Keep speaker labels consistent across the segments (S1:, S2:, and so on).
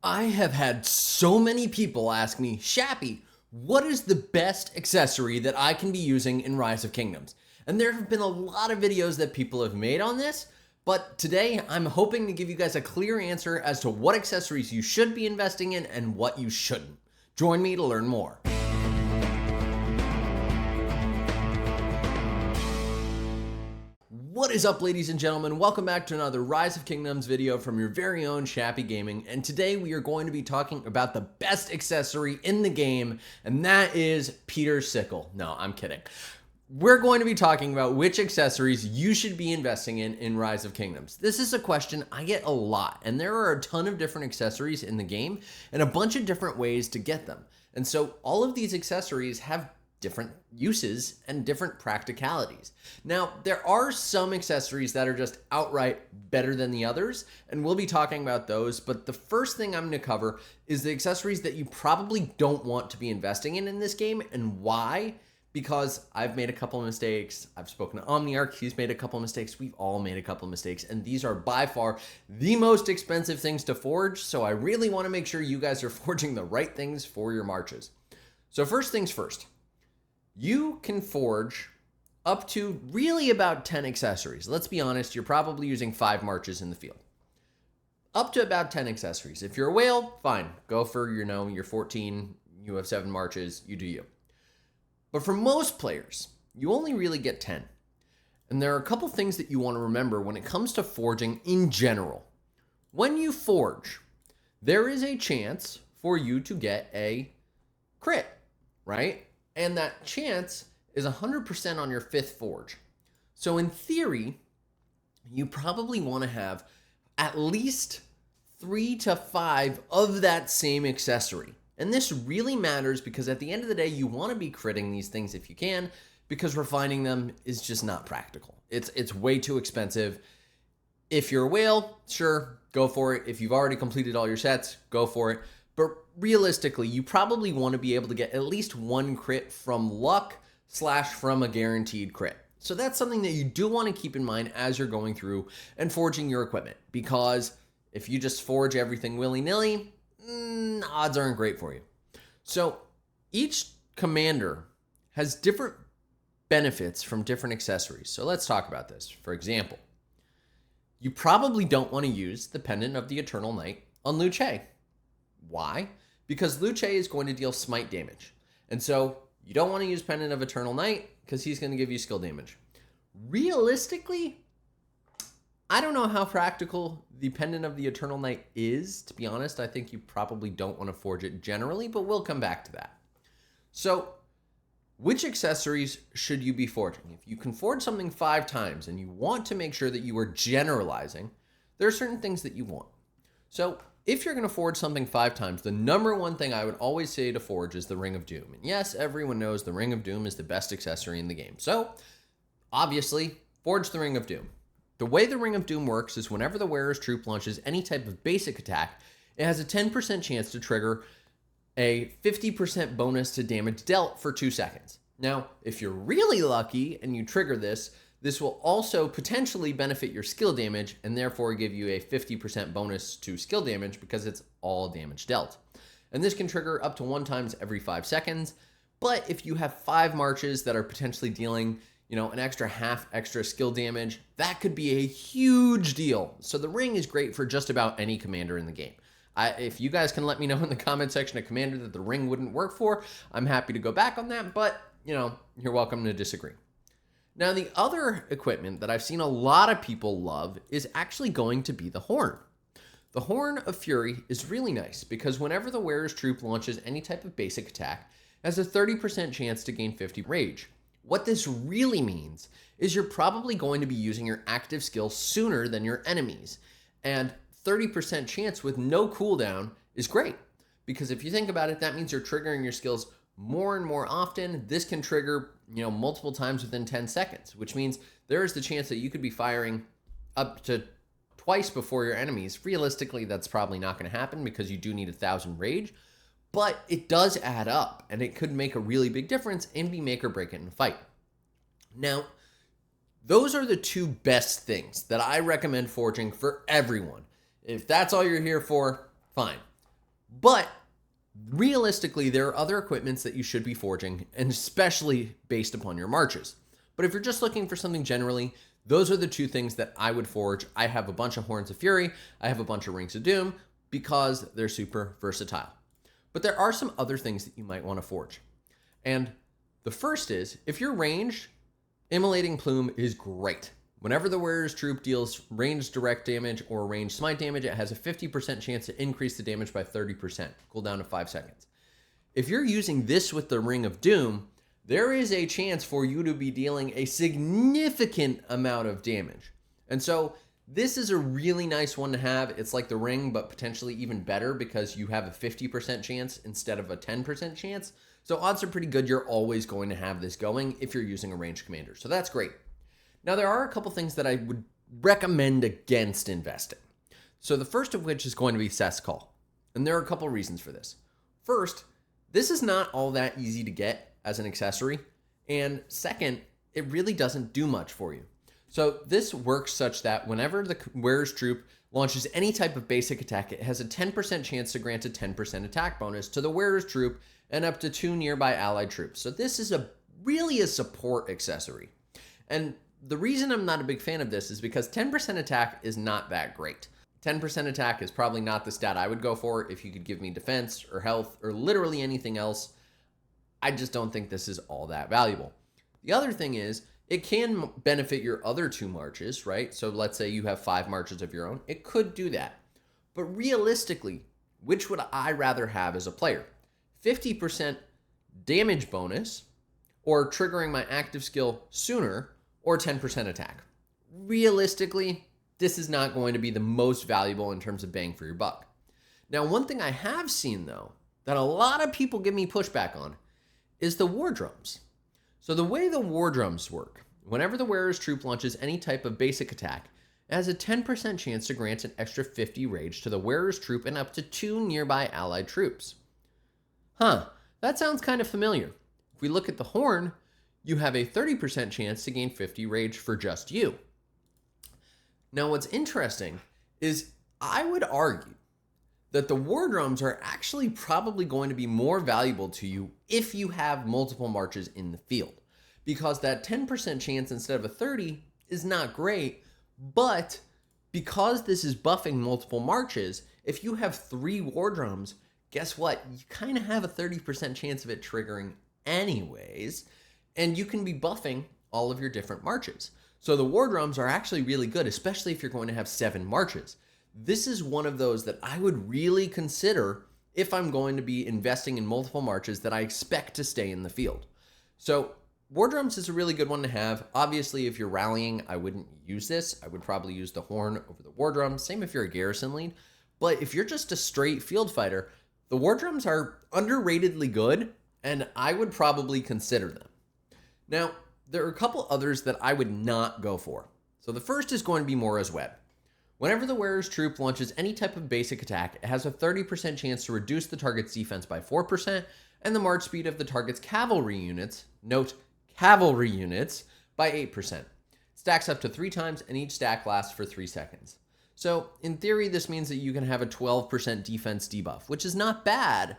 S1: I have had so many people ask me, Shappy, what is the best accessory that I can be using in Rise of Kingdoms? And there have been a lot of videos that people have made on this, but today I'm hoping to give you guys a clear answer as to what accessories you should be investing in and what you shouldn't. Join me to learn more. What is up, ladies and gentlemen? Welcome back to another Rise of Kingdoms video from your very own Shappy Gaming. And today we are going to be talking about the best accessory in the game, and that is Peter's sickle. No, I'm kidding. We're going to be talking about which accessories you should be investing in Rise of Kingdoms. This is a question I get a lot, and there are a ton of different accessories in the game and a bunch of different ways to get them. And so all of these accessories have different uses and different practicalities. Now, there are some accessories that are just outright better than the others, and we'll be talking about those, but the first thing I'm going to cover is the accessories that you probably don't want to be investing in this game, and why. Because I've made a couple of mistakes. I've spoken to Omniarch, he's made a couple of mistakes. We've all made a couple of mistakes, and these are by far the most expensive things to forge, so I really want to make sure you guys are forging the right things for your marches. So first things first. You can forge up to really about 10 accessories. Let's be honest, you're probably using 5 marches in the field. Up to about 10 accessories. If you're a whale, fine. Go for, your 14, you have 7 marches, you do you. But for most players, you only really get 10. And there are a couple things that you want to remember when it comes to forging in general. When you forge, there is a chance for you to get a crit, right? And that chance is 100% on your 5th forge. So in theory, you probably want to have at least 3 to 5 of that same accessory. And this really matters because at the end of the day, you want to be critting these things if you can, because refining them is just not practical. It's way too expensive. If you're a whale, sure, go for it. If you've already completed all your sets, go for it. But realistically, you probably want to be able to get at least 1 crit from luck / from a guaranteed crit. So that's something that you do want to keep in mind as you're going through and forging your equipment. Because if you just forge everything willy-nilly, odds aren't great for you. So each commander has different benefits from different accessories. So let's talk about this. For example, you probably don't want to use the Pendant of the Eternal Night on Luce. Why? Because Luce is going to deal smite damage. And so you don't want to use Pendant of Eternal Night because he's going to give you skill damage. Realistically, I don't know how practical the Pendant of the Eternal Night is. To be honest, I think you probably don't want to forge it generally, but we'll come back to that. So which accessories should you be forging? If you can forge something 5 times and you want to make sure that you are generalizing, there are certain things that you want. So if you're going to forge something 5 times, the number one thing I would always say to forge is the Ring of Doom. And yes, everyone knows the Ring of Doom is the best accessory in the game. So obviously, forge the Ring of Doom. The way the Ring of Doom works is whenever the wearer's troop launches any type of basic attack, it has a 10% chance to trigger a 50% bonus to damage dealt for 2 seconds. Now, if you're really lucky and you trigger this will also potentially benefit your skill damage and therefore give you a 50% bonus to skill damage because it's all damage dealt. And this can trigger up to 1 time every 5 seconds. But if you have 5 marches that are potentially dealing, an extra skill damage, that could be a huge deal. So the ring is great for just about any commander in the game. If you guys can let me know in the comment section a commander that the ring wouldn't work for, I'm happy to go back on that, but you're welcome to disagree. Now, the other equipment that I've seen a lot of people love is actually going to be the Horn. The Horn of Fury is really nice because whenever the wearer's troop launches any type of basic attack, it has a 30% chance to gain 50 rage. What this really means is you're probably going to be using your active skill sooner than your enemies. And 30% chance with no cooldown is great. Because if you think about it, that means you're triggering your skills more and more often. This can trigger, multiple times within 10 seconds, which means there is the chance that you could be firing up to twice before your enemies. Realistically, that's probably not going to happen because you do need 1,000 rage, but it does add up and it could make a really big difference and be make or break it in a fight. Now, those are the 2 best things that I recommend forging for everyone. If that's all you're here for, fine. But realistically, there are other equipments that you should be forging, and especially based upon your marches. But if you're just looking for something generally, those are the two things that I would forge. I have a bunch of Horns of Fury, I have a bunch of Rings of Doom, because they're super versatile. But there are some other things that you might want to forge. And the first is, if you're ranged, Immolating Plume is great. Whenever the wearer's troop deals ranged direct damage or ranged smite damage, it has a 50% chance to increase the damage by 30%, cooldown to 5 seconds. If you're using this with the Ring of Doom, there is a chance for you to be dealing a significant amount of damage. And so this is a really nice one to have. It's like the ring, but potentially even better because you have a 50% chance instead of a 10% chance. So odds are pretty good you're always going to have this going if you're using a ranged commander. So that's great. Now, there are a couple things that I would recommend against investing. So the first of which is going to be Call. And there are a couple reasons for this. First, this is not all that easy to get as an accessory. And second, it really doesn't do much for you. So this works such that whenever the wearer's troop launches any type of basic attack, it has a 10% chance to grant a 10% attack bonus to the wearer's troop and up to 2 nearby allied troops. So this is really a support accessory. And the reason I'm not a big fan of this is because 10% attack is not that great. 10% attack is probably not the stat I would go for if you could give me defense or health or literally anything else. I just don't think this is all that valuable. The other thing is, it can benefit your other 2 marches, right? So let's say you have 5 marches of your own. It could do that. But realistically, which would I rather have as a player? 50% damage bonus or triggering my active skill sooner, or 10% attack. Realistically, this is not going to be the most valuable in terms of bang for your buck. Now, one thing I have seen, though, that a lot of people give me pushback on is the war drums. So the way the war drums work, whenever the wearer's troop launches any type of basic attack, it has a 10% chance to grant an extra 50 rage to the wearer's troop and up to 2 nearby allied troops. That sounds kind of familiar. If we look at the horn, you have a 30% chance to gain 50 rage for just you. Now, what's interesting is I would argue that the war drums are actually probably going to be more valuable to you if you have multiple marches in the field, because that 10% chance instead of a 30 is not great, but because this is buffing multiple marches, if you have 3 war drums, guess what? You kind of have a 30% chance of it triggering anyways, and you can be buffing all of your different marches. So the war drums are actually really good, especially if you're going to have 7 marches. This is one of those that I would really consider if I'm going to be investing in multiple marches that I expect to stay in the field. So war drums is a really good one to have. Obviously, if you're rallying, I wouldn't use this. I would probably use the horn over the war drum. Same if you're a garrison lead. But if you're just a straight field fighter, the war drums are underratedly good, and I would probably consider them. Now, there are a couple others that I would not go for. So the first is going to be Mora's Web. Whenever the wearer's troop launches any type of basic attack, it has a 30% chance to reduce the target's defense by 4% and the march speed of the target's cavalry units, note cavalry units, by 8%. Stacks up to 3 times and each stack lasts for 3 seconds. So in theory, this means that you can have a 12% defense debuff, which is not bad,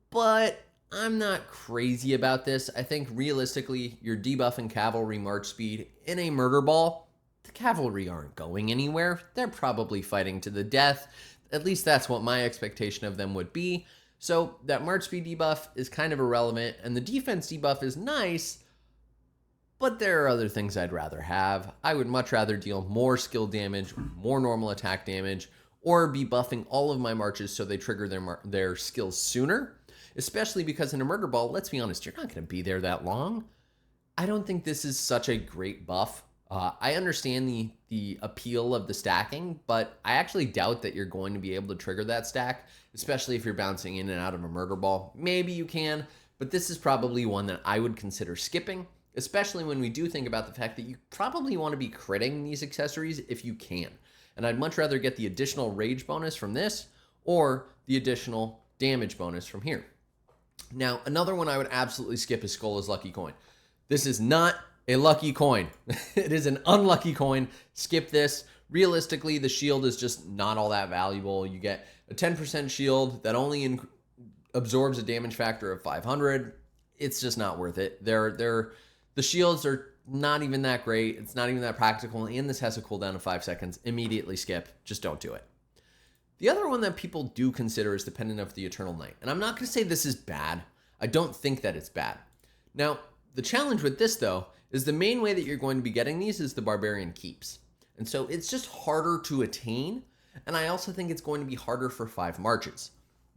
S1: but I'm not crazy about this. I think realistically, you're debuffing cavalry march speed in a murder ball. The cavalry aren't going anywhere. They're probably fighting to the death. At least that's what my expectation of them would be. So that march speed debuff is kind of irrelevant, and the defense debuff is nice, but there are other things I'd rather have. I would much rather deal more skill damage, more normal attack damage, or be buffing all of my marches so they trigger their skills sooner, especially because in a murder ball, let's be honest, you're not going to be there that long. I don't think this is such a great buff. I understand the appeal of the stacking, but I actually doubt that you're going to be able to trigger that stack, especially if you're bouncing in and out of a murder ball. Maybe you can, but this is probably one that I would consider skipping, especially when we do think about the fact that you probably want to be critting these accessories if you can. And I'd much rather get the additional rage bonus from this or the additional damage bonus from here. Now, another one I would absolutely skip is Skola's Lucky Coin. This is not a lucky coin. It is an unlucky coin. Skip this. realistically, the shield is just not all that valuable. You get a 10% shield that only absorbs a damage factor of 500. It's just not worth it. The shields are not even that great. It's not even that practical. And this has a cooldown of 5 seconds. Immediately skip. Just don't do it. The other one that people do consider is the Pendant of the Eternal Night. And I'm not going to say this is bad. I don't think that it's bad. Now, the challenge with this, though, is the main way that you're going to be getting these is the Barbarian Keeps. And so it's just harder to attain. And I also think it's going to be harder for 5 marches.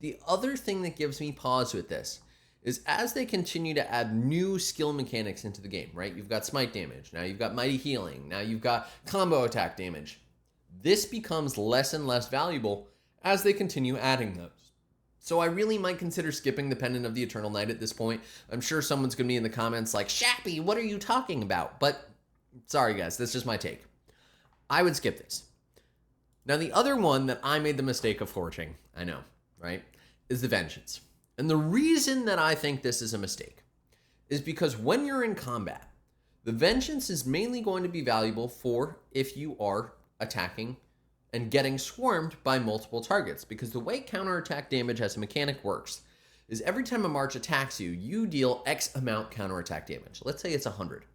S1: The other thing that gives me pause with this is as they continue to add new skill mechanics into the game, right? You've got smite damage. Now you've got mighty healing. Now you've got combo attack damage. This becomes less and less valuable as they continue adding those. So I really might consider skipping the Pendant of the Eternal Night at this point. I'm sure someone's going to be in the comments like, Shappy, what are you talking about? But sorry guys, that's just my take. I would skip this. Now the other one that I made the mistake of forging, I know, right, is the Vengeance. And the reason that I think this is a mistake is because when you're in combat, the Vengeance is mainly going to be valuable for if you are attacking and getting swarmed by multiple targets. Because the way counterattack damage as a mechanic works is every time a march attacks you, you deal X amount counterattack damage. Let's say it's 100.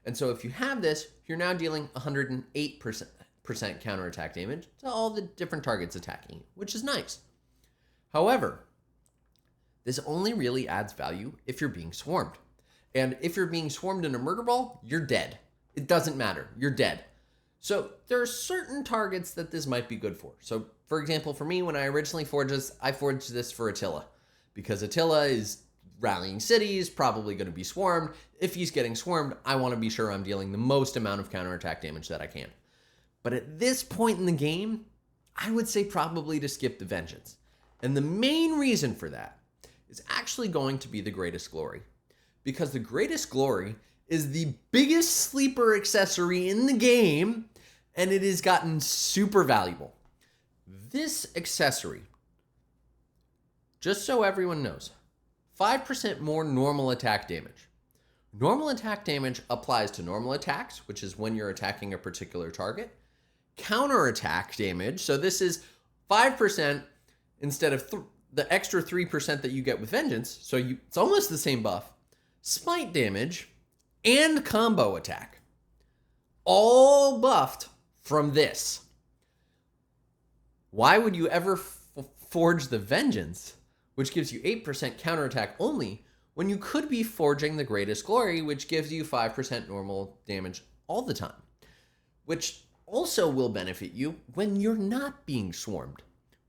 S1: And so if you have this, you're now dealing 108% counterattack damage to all the different targets attacking you, which is nice. However, this only really adds value if you're being swarmed. And if you're being swarmed in a murder ball, you're dead. It doesn't matter. You're dead. So there are certain targets that this might be good for. So for example, for me, when I originally forged this, I forged this for Attila. Because Attila is rallying cities, probably going to be swarmed. If he's getting swarmed, I want to be sure I'm dealing the most amount of counterattack damage that I can. But at this point in the game, I would say probably to skip the Vengeance. And the main reason for that is actually going to be the Greatest Glory. Because the Greatest Glory is the biggest sleeper accessory in the game, and it has gotten super valuable. This accessory, just so everyone knows, 5% more normal attack damage. Normal attack damage applies to normal attacks, which is when you're attacking a particular target. Counterattack damage, so this is 5% instead of the extra 3% that you get with Vengeance, so it's almost the same buff. Smite damage and combo attack, all buffed from this. Why would you ever forge the Vengeance, which gives you 8% counterattack only, when you could be forging the Greatest Glory, which gives you 5% normal damage all the time, which also will benefit you when you're not being swarmed.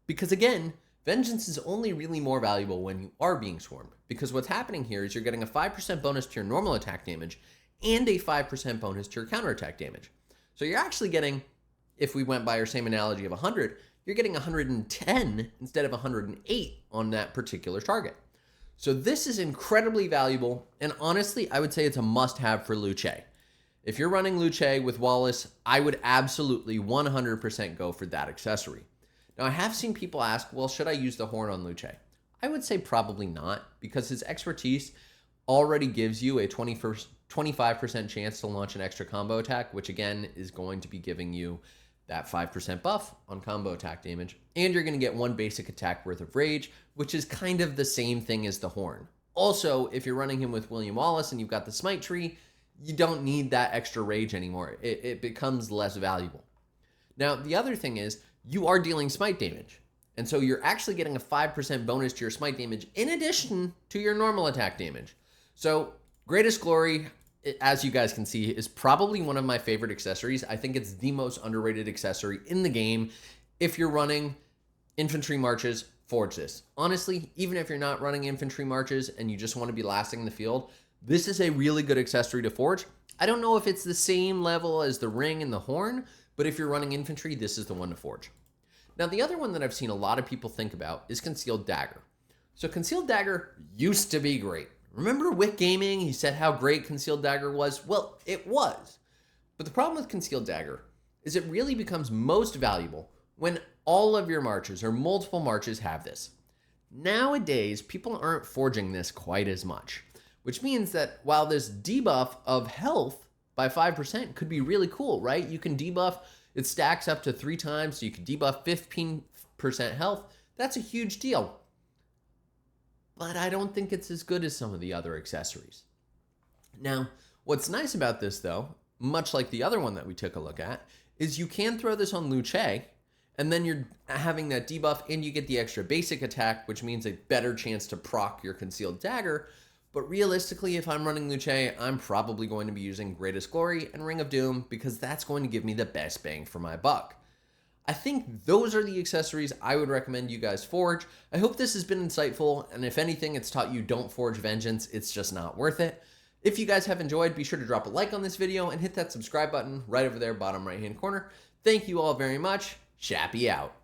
S1: Because again, Vengeance is only really more valuable when you are being swarmed, because what's happening here is you're getting a 5% bonus to your normal attack damage and a 5% bonus to your counterattack damage. So you're actually getting, if we went by our same analogy of 100, you're getting 110 instead of 108 on that particular target. So this is incredibly valuable, and honestly, I would say it's a must-have for Luce. If you're running Luce with Wallace, I would absolutely 100% go for that accessory. Now, I have seen people ask, well, should I use the horn on Luce? I would say probably not, because his expertise already gives you a 25% chance to launch an extra combo attack, which again is going to be giving you that 5% buff on combo attack damage. And you're going to get 1 basic attack worth of rage, which is kind of the same thing as the horn. Also, if you're running him with William Wallace and you've got the smite tree, you don't need that extra rage anymore. It becomes less valuable. Now, the other thing is, you are dealing smite damage. And so you're actually getting a 5% bonus to your smite damage in addition to your normal attack damage. So Greatest Glory, as you guys can see, is probably one of my favorite accessories. I think it's the most underrated accessory in the game. If you're running infantry marches, forge this. Honestly, even if you're not running infantry marches and you just want to be lasting in the field, this is a really good accessory to forge. I don't know if it's the same level as the ring and the horn, but if you're running infantry, this is the one to forge. Now, the other one that I've seen a lot of people think about is Concealed Dagger. So Concealed Dagger used to be great. Remember Wick Gaming? He said how great Concealed Dagger was. Well, it was. But the problem with Concealed Dagger is it really becomes most valuable when all of your marches or multiple marches have this. Nowadays, people aren't forging this quite as much, which means that while this debuff of health by 5% could be really cool, right? You can debuff It stacks up to 3 times, so you can debuff 15% health. That's a huge deal. But I don't think it's as good as some of the other accessories. Now, what's nice about this though, much like the other one that we took a look at, is you can throw this on Luce, and then you're having that debuff and you get the extra basic attack, which means a better chance to proc your concealed dagger. But realistically, if I'm running Luce, I'm probably going to be using Greatest Glory and Ring of Doom because that's going to give me the best bang for my buck. I think those are the accessories I would recommend you guys forge. I hope this has been insightful, and if anything, it's taught you don't forge vengeance. It's just not worth it. If you guys have enjoyed, be sure to drop a like on this video and hit that subscribe button right over there, bottom right-hand corner. Thank you all very much. Chappy out.